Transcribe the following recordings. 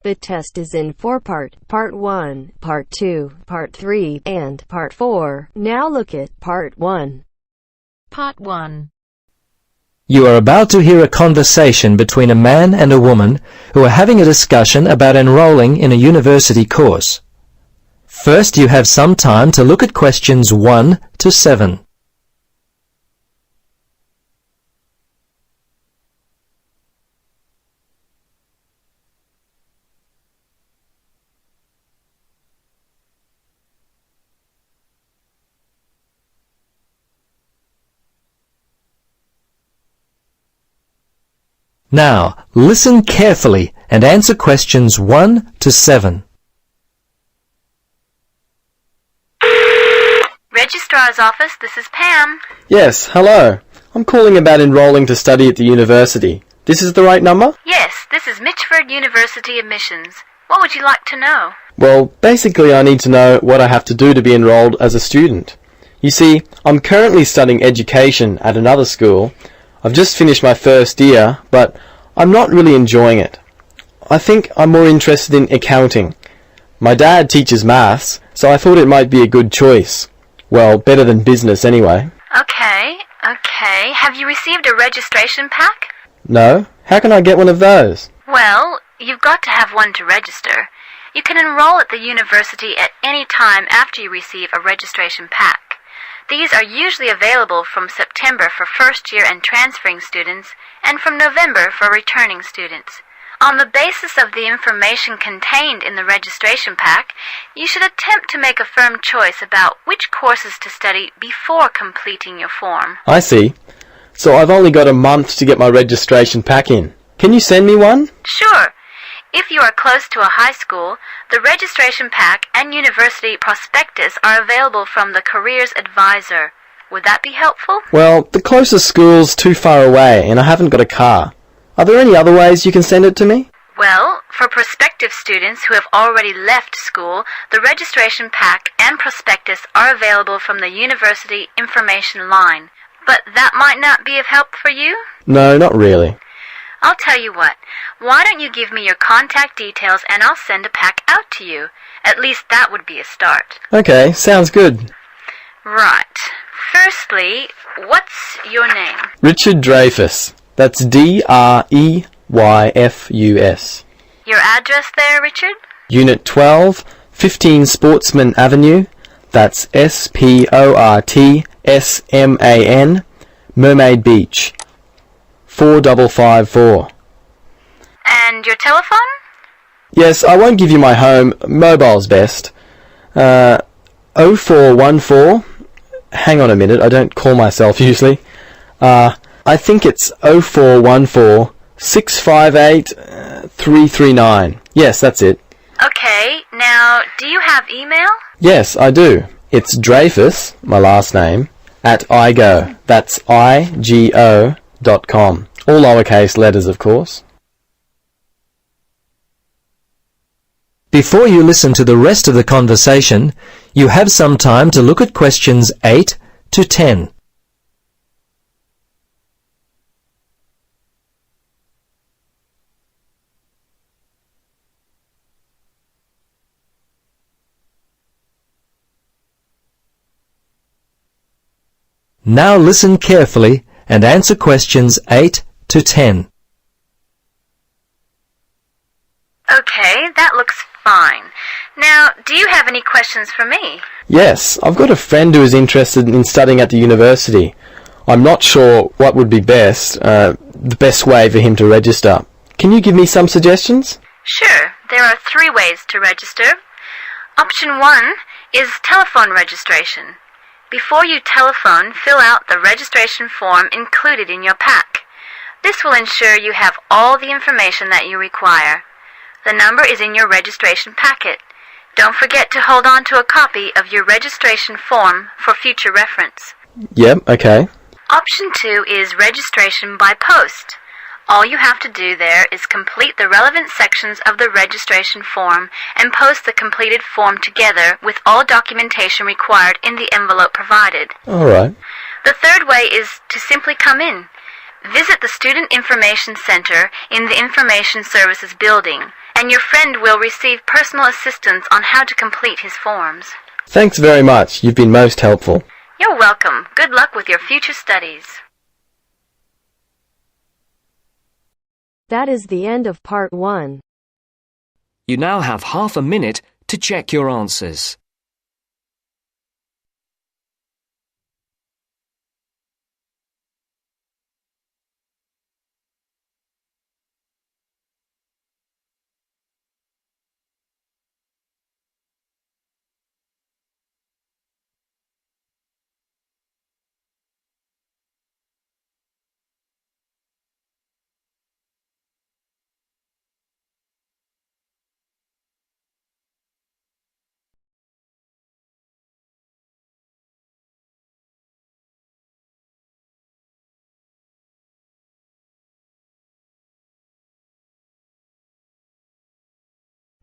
The test is in 4-part, Part 1, Part 2, Part 3, and Part 4. Now look at Part 1. Part 1. You are about to hear a conversation between a man and a woman who are having a discussion about enrolling in a university course. First, you have some time to look at questions 1 to 7. Now, listen carefully and answer questions 1 to 7. Registrar's office, this is Pam. Yes, hello. I'm calling about enrolling to study at the university. This is the right number? Yes, this is Mitchford University admissions. What would you like to know? Well, basically I need to know what I have to do to be enrolled as a student. You see, I'm currently studying education at another school. I've just finished my first year, but I'm not really enjoying it. I think I'm more interested in accounting. My dad teaches maths, so I thought it might be a good choice. Well, better than business anyway. Okay. Have you received a registration pack? No? How can I get one of those? Well, you've got to have one to register. You can enroll at the university at any time after you receive a registration pack. These are usually available from September for first-year and transferring students, and from November for returning students. On the basis of the information contained in the registration pack, you should attempt to make a firm choice about which courses to study before completing your form. I see. So I've only got a month to get my registration pack in. Can you send me one? Sure. If you are close to a high school, the registration pack and university prospectus are available from the Careers Advisor. Would that be helpful? Well, the closest school's too far away and I haven't got a car. Are there any other ways you can send it to me? Well, for prospective students who have already left school, the registration pack and prospectus are available from the university information line. But that might not be of help for you? No, not really. I'll tell you what. Why don't you give me your contact details and I'll send a pack out to you. At least that would be a start. Okay, sounds good. Right. Firstly, what's your name? Richard Dreyfus. That's Dreyfus. Your address there, Richard? Unit 12, 15 Sportsman Avenue. That's Sportsman, Mermaid Beach. 4554. And your telephone? Yes, I won't give you my home. Mobile's best. 0414. Hang on a minute, I don't call myself usually. I think it's 0414 658 339. Yes, that's it. Okay, now, do you have email? Yes, I do. It's Dreyfus, my last name, at igo. That's IGO.com. All lowercase letters, of course. Before you listen to the rest of the conversation, you have some time to look at questions 8 to 10. Now listen carefully and answer questions 8 to 10. Okay, that looks fine. Now, do you have any questions for me? Yes, I've got a friend who is interested in studying at the university. I'm not sure what would be the best way for him to register. Can you give me some suggestions? Sure, there are 3 ways to register. Option 1 is telephone registration. Before you telephone, fill out the registration form included in your pack. This will ensure you have all the information that you require. The number is in your registration packet. Don't forget to hold on to a copy of your registration form for future reference. Yep, okay. Option 2 is registration by post. All you have to do there is complete the relevant sections of the registration form and post the completed form together with all documentation required in the envelope provided. All right. The third way is to simply come in. Visit the Student Information Center in the Information Services building and your friend will receive personal assistance on how to complete his forms. Thanks very much. You've been most helpful. You're welcome. Good luck with your future studies. That is the end of part 1. You now have half a minute to check your answers.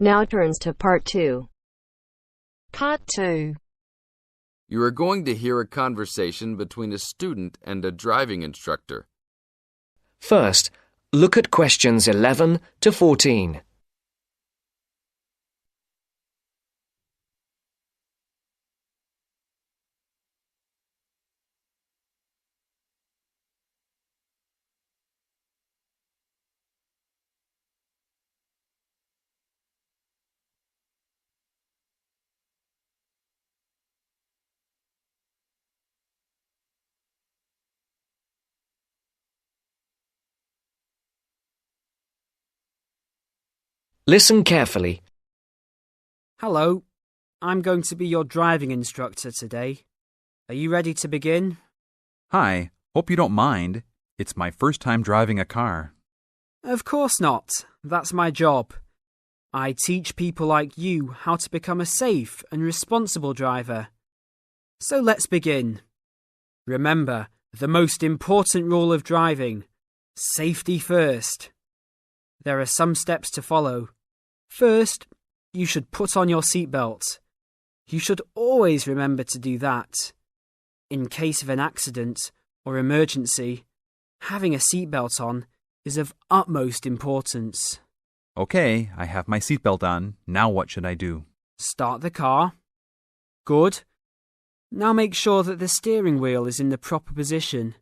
Now turns to part 2. Part 2. You are going to hear a conversation between a student and a driving instructor. First, look at questions 11 to 14. Listen carefully. Hello, I'm going to be your driving instructor today. Are you ready to begin? Hi, hope you don't mind. It's my first time driving a car. Of course not. That's my job. I teach people like you how to become a safe and responsible driver. So let's begin. Remember, the most important rule of driving: safety first. There are some steps to follow. First, you should put on your seatbelt. You should always remember to do that. In case of an accident or emergency, having a seatbelt on is of utmost importance. Okay, I have my seatbelt on. Now what should I do? Start the car. Good. Now make sure that the steering wheel is in the proper position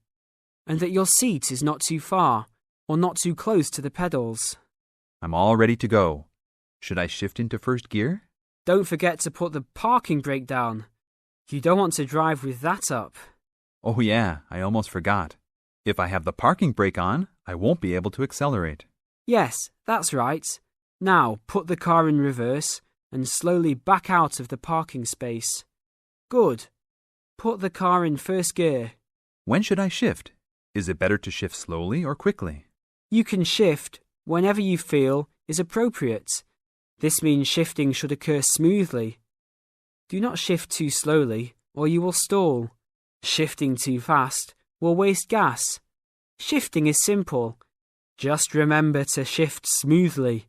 and that your seat is not too far or not too close to the pedals. I'm all ready to go. Should I shift into first gear? Don't forget to put the parking brake down. You don't want to drive with that up. Oh yeah, I almost forgot. If I have the parking brake on, I won't be able to accelerate. Yes, that's right. Now put the car in reverse and slowly back out of the parking space. Good. Put the car in first gear. When should I shift? Is it better to shift slowly or quickly? You can shift whenever you feel is appropriate. This means shifting should occur smoothly. Do not shift too slowly or you will stall. Shifting too fast will waste gas. Shifting is simple. Just remember to shift smoothly.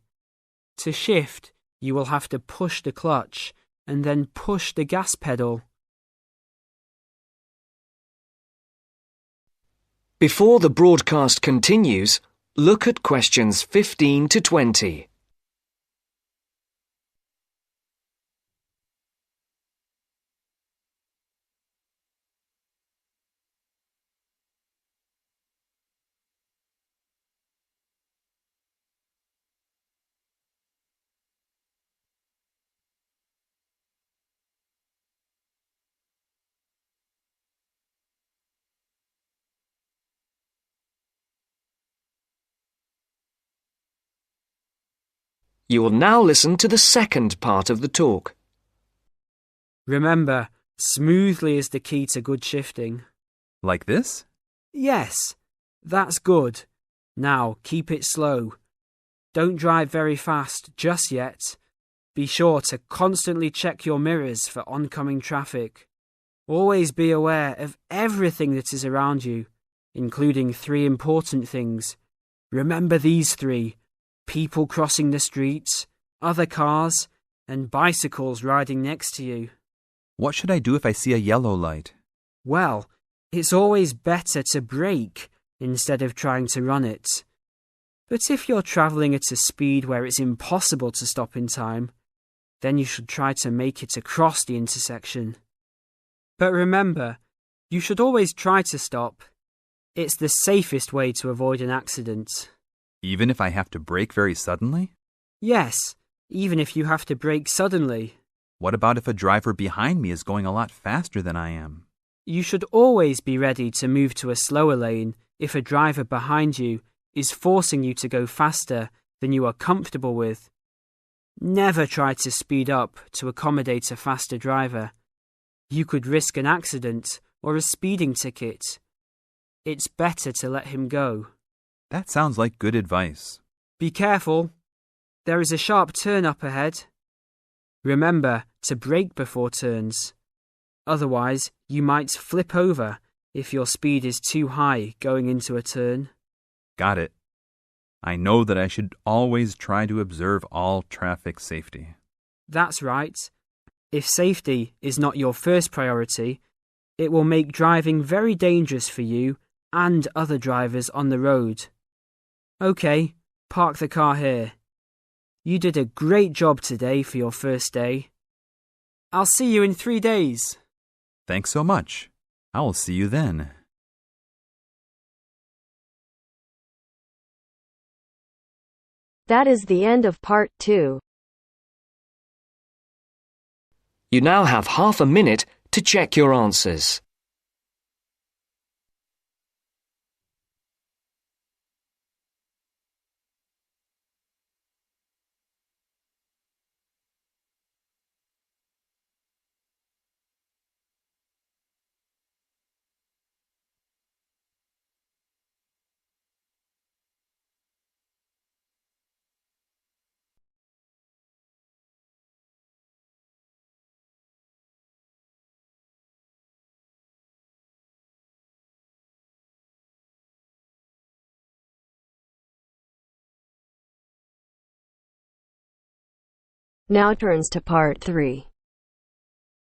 To shift, you will have to push the clutch and then push the gas pedal. Before the broadcast continues, look at questions 15 to 20. You will now listen to the second part of the talk. Remember, smoothly is the key to good shifting. Like this? Yes, that's good. Now keep it slow. Don't drive very fast just yet. Be sure to constantly check your mirrors for oncoming traffic. Always be aware of everything that is around you, including 3 important things. Remember these 3: people crossing the streets, other cars, and bicycles riding next to you. What should I do if I see a yellow light? Well, it's always better to brake instead of trying to run it. But if you're travelling at a speed where it's impossible to stop in time, then you should try to make it across the intersection. But remember, you should always try to stop. It's the safest way to avoid an accident. Even if I have to brake very suddenly? Yes, even if you have to brake suddenly. What about if a driver behind me is going a lot faster than I am? You should always be ready to move to a slower lane if a driver behind you is forcing you to go faster than you are comfortable with. Never try to speed up to accommodate a faster driver. You could risk an accident or a speeding ticket. It's better to let him go. That sounds like good advice. Be careful. There is a sharp turn up ahead. Remember to brake before turns. Otherwise, you might flip over if your speed is too high going into a turn. Got it. I know that I should always try to observe all traffic safety. That's right. If safety is not your first priority, it will make driving very dangerous for you and other drivers on the road. Okay, park the car here. You did a great job today for your first day. I'll see you in 3 days. Thanks so much. I will see you then. That is the end of part 2. You now have half a minute to check your answers. Now turns to part 3.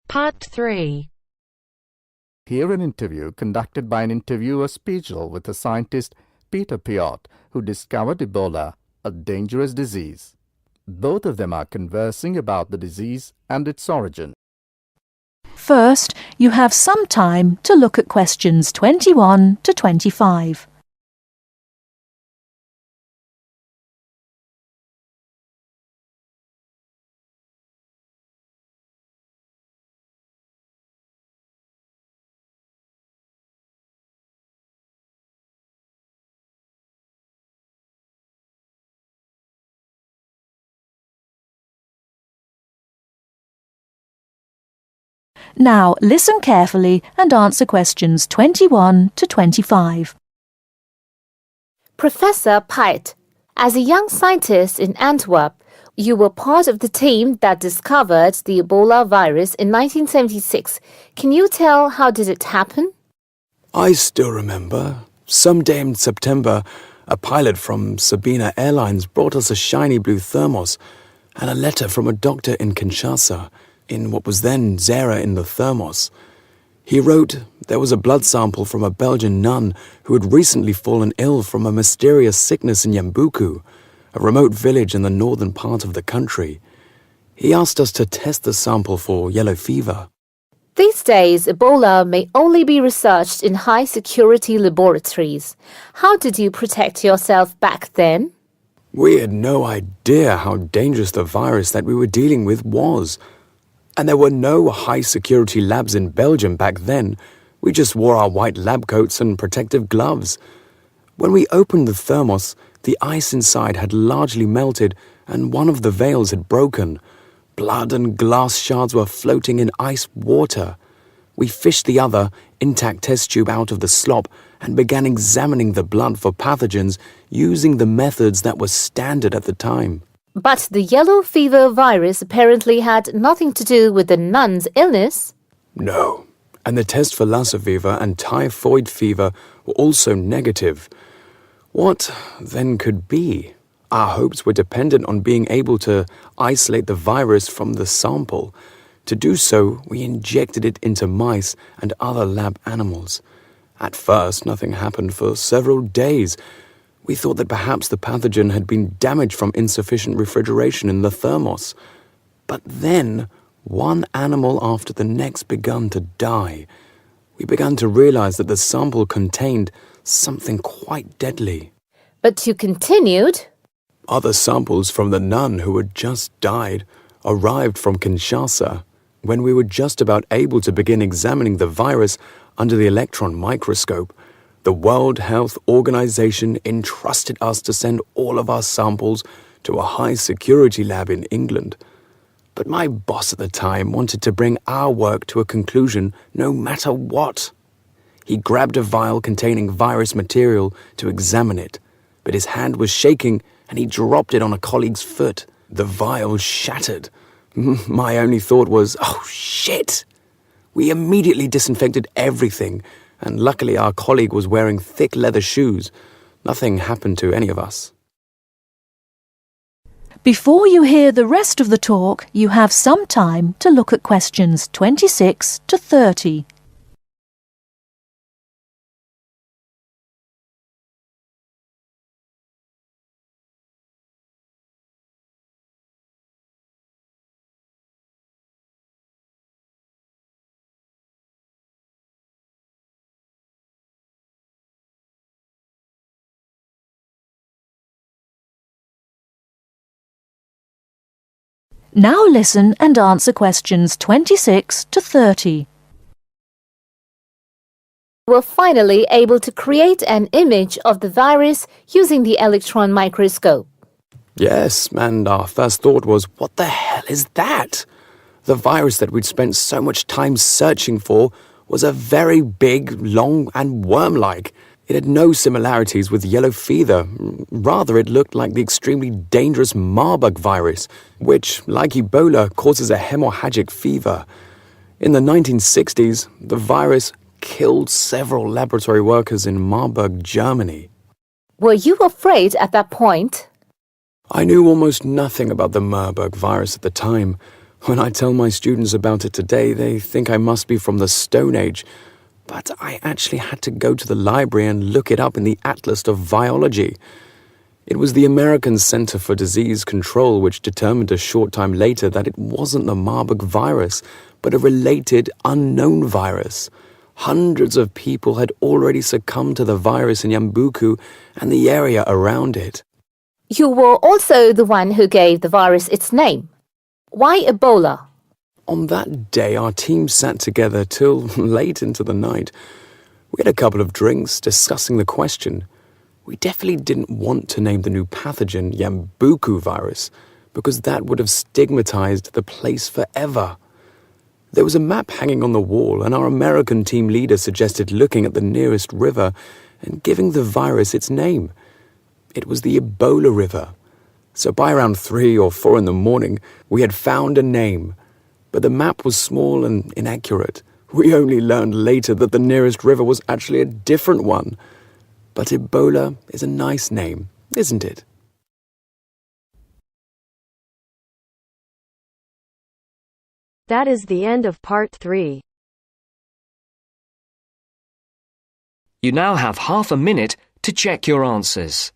Part 3. Hear an interview conducted by an interviewer Spiegel with the scientist Peter Piot, who discovered Ebola, a dangerous disease. Both of them are conversing about the disease and its origin. First, you have some time to look at questions 21 to 25. Now listen carefully and answer questions 21 to 25. Professor Piot, as a young scientist in Antwerp, you were part of the team that discovered the Ebola virus in 1976. Can you tell how did it happen? I still remember. Some day in September, a pilot from Sabina Airlines brought us a shiny blue thermos and a letter from a doctor in Kinshasa, in what was then Zara in the thermos. He wrote there was a blood sample from a Belgian nun who had recently fallen ill from a mysterious sickness in Yambuku, a remote village in the northern part of the country. He asked us to test the sample for yellow fever. These days, Ebola may only be researched in high-security laboratories. How did you protect yourself back then? We had no idea how dangerous the virus that we were dealing with was. And there were no high-security labs in Belgium back then. We just wore our white lab coats and protective gloves. When we opened the thermos, the ice inside had largely melted and one of the valves had broken. Blood and glass shards were floating in ice water. We fished the other, intact test tube out of the slop and began examining the blood for pathogens using the methods that were standard at the time. But the yellow fever virus apparently had nothing to do with the nun's illness. No, and the test for Lassa fever and typhoid fever were also negative. What then could be? Our hopes were dependent on being able to isolate the virus from the sample. To do so, we injected it into mice and other lab animals. At first, nothing happened for several days. We thought that perhaps the pathogen had been damaged from insufficient refrigeration in the thermos. But then, one animal after the next began to die. We began to realize that the sample contained something quite deadly. But you continued. Other samples from the nun who had just died arrived from Kinshasa when we were just about able to begin examining the virus under the electron microscope. The World Health Organization entrusted us to send all of our samples to a high-security lab in England. But my boss at the time wanted to bring our work to a conclusion no matter what. He grabbed a vial containing virus material to examine it, but his hand was shaking and he dropped it on a colleague's foot. The vial shattered. My only thought was, oh shit! We immediately disinfected everything, and luckily our colleague was wearing thick leather shoes. Nothing happened to any of us. Before you hear the rest of the talk, you have some time to look at questions 26 to 30. Now listen and answer questions 26 to 30. You were finally able to create an image of the virus using the electron microscope. Yes, and our first thought was, what the hell is that? The virus that we'd spent so much time searching for was a very big, long, and worm-like. It had no similarities with yellow fever. Rather, it looked like the extremely dangerous Marburg virus, which, like Ebola, causes a hemorrhagic fever. In the 1960s, the virus killed several laboratory workers in Marburg, Germany. Were you afraid at that point? I knew almost nothing about the Marburg virus at the time. When I tell my students about it today, they think I must be from the Stone Age. But I actually had to go to the library and look it up in the Atlas of Virology. It was the American Center for Disease Control which determined a short time later that it wasn't the Marburg virus, but a related unknown virus. Hundreds of people had already succumbed to the virus in Yambuku and the area around it. You were also the one who gave the virus its name. Why Ebola? On that day, our team sat together till late into the night. We had a couple of drinks discussing the question. We definitely didn't want to name the new pathogen Yambuku virus, because that would have stigmatized the place forever. There was a map hanging on the wall, and our American team leader suggested looking at the nearest river and giving the virus its name. It was the Ebola River. So by around 3 or 4 in the morning, we had found a name. But the map was small and inaccurate. We only learned later that the nearest river was actually a different one. But Ebola is a nice name, isn't it? That is the end of part 3. You now have half a minute to check your answers.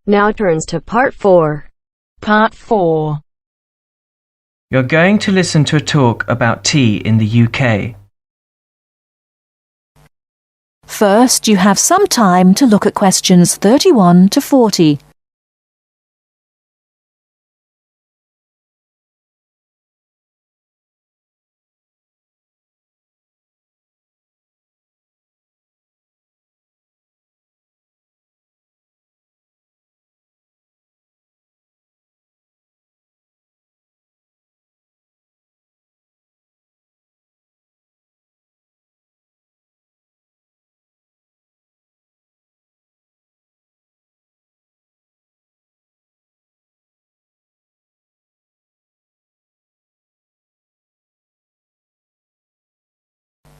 Now turns to part 4. Part 4. You're going to listen to a talk about tea in the UK. First, you have some time to look at questions 31 to 40.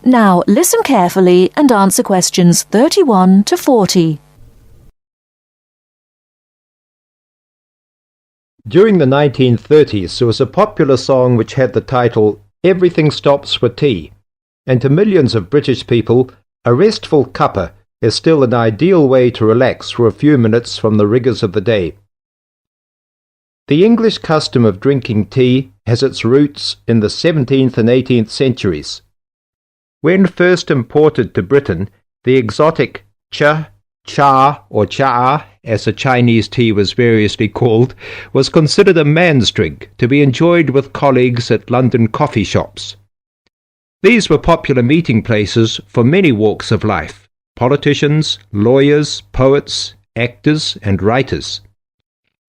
Now listen carefully and answer questions 31 to 40. During the 1930s, there was a popular song which had the title "Everything Stops for Tea," and to millions of British people, a restful cuppa is still an ideal way to relax for a few minutes from the rigours of the day. The English custom of drinking tea has its roots in the 17th and 18th centuries. When first imported to Britain, the exotic cha, or cha, as the Chinese tea was variously called, was considered a man's drink to be enjoyed with colleagues at London coffee shops. These were popular meeting places for many walks of life: politicians, lawyers, poets, actors, and writers.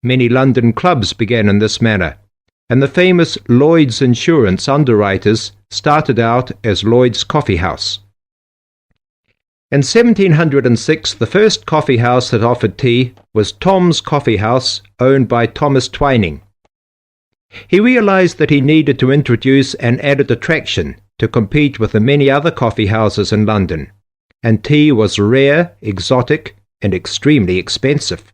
Many London clubs began in this manner, and the famous Lloyd's Insurance underwriters started out as Lloyd's Coffee House. In 1706, the first coffee house that offered tea was Tom's Coffee House, owned by Thomas Twining. He realized that he needed to introduce an added attraction to compete with the many other coffee houses in London, and tea was rare, exotic, and extremely expensive.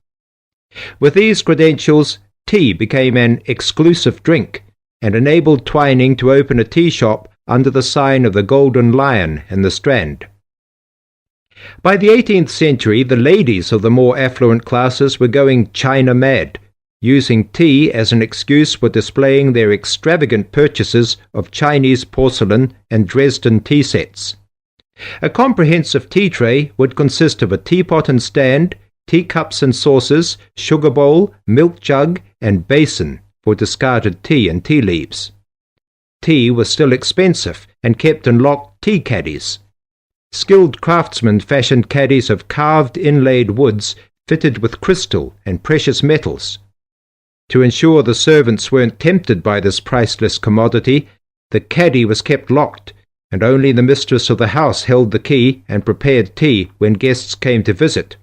With these credentials, tea became an exclusive drink and enabled Twining to open a tea shop under the sign of the Golden Lion in the Strand. By the 18th century, the ladies of the more affluent classes were going China mad, using tea as an excuse for displaying their extravagant purchases of Chinese porcelain and Dresden tea sets. A comprehensive tea tray would consist of a teapot and stand, teacups and saucers, sugar bowl, milk jug, and basin for discarded tea and tea leaves. Tea was still expensive and kept in locked tea caddies. Skilled craftsmen fashioned caddies of carved inlaid woods fitted with crystal and precious metals. To ensure the servants weren't tempted by this priceless commodity, the caddy was kept locked, and only the mistress of the house held the key and prepared tea when guests came to visit.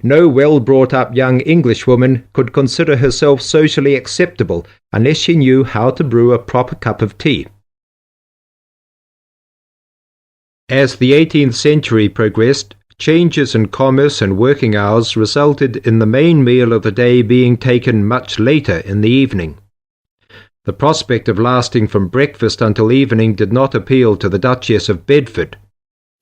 No well-brought-up young Englishwoman could consider herself socially acceptable unless she knew how to brew a proper cup of tea. As the 18th century progressed, changes in commerce and working hours resulted in the main meal of the day being taken much later in the evening. The prospect of lasting from breakfast until evening did not appeal to the Duchess of Bedford,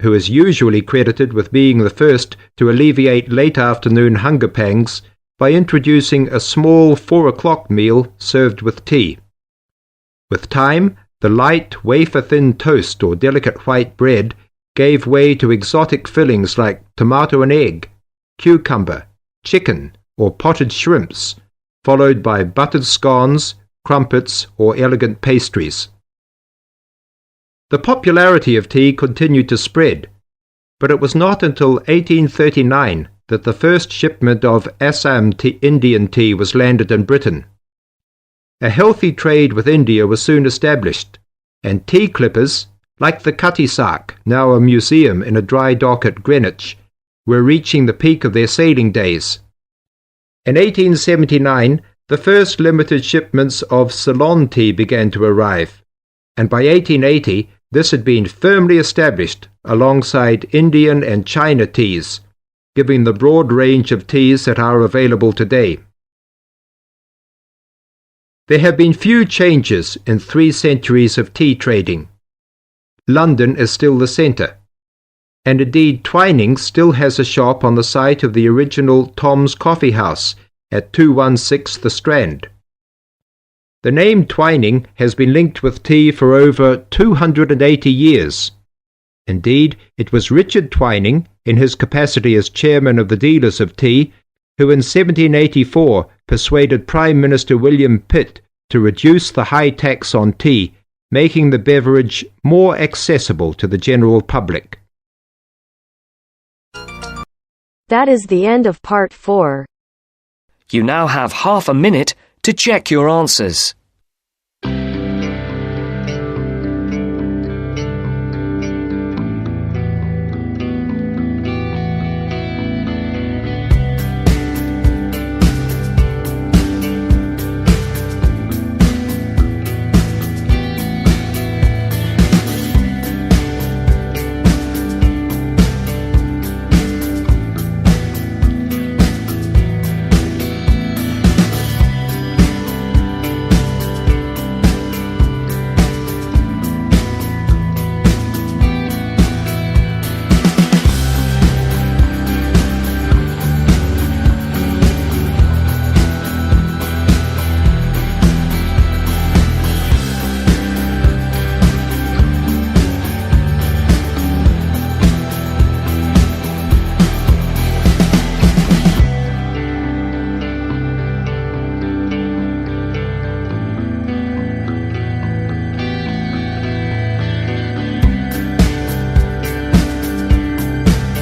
who is usually credited with being the first to alleviate late afternoon hunger pangs by introducing a small 4 o'clock meal served with tea. With time, the light, wafer-thin toast or delicate white bread gave way to exotic fillings like tomato and egg, cucumber, chicken, or potted shrimps, followed by buttered scones, crumpets, or elegant pastries. The popularity of tea continued to spread, but it was not until 1839 that the first shipment of Assam Indian tea was landed in Britain. A healthy trade with India was soon established, and tea clippers, like the Cutty Sark, now a museum in a dry dock at Greenwich, were reaching the peak of their sailing days. In 1879, the first limited shipments of Ceylon tea began to arrive, and by 1880 this had been firmly established alongside Indian and China teas, giving the broad range of teas that are available today. There have been few changes in 3 centuries of tea trading. London is still the centre, and indeed Twining still has a shop on the site of the original Tom's Coffee House at 216 The Strand. The name Twining has been linked with tea for over 280 years. Indeed, it was Richard Twining, in his capacity as chairman of the dealers of tea, who in 1784 persuaded Prime Minister William Pitt to reduce the high tax on tea, making the beverage more accessible to the general public. That is the end of part 4. You now have half a minute to check your answers.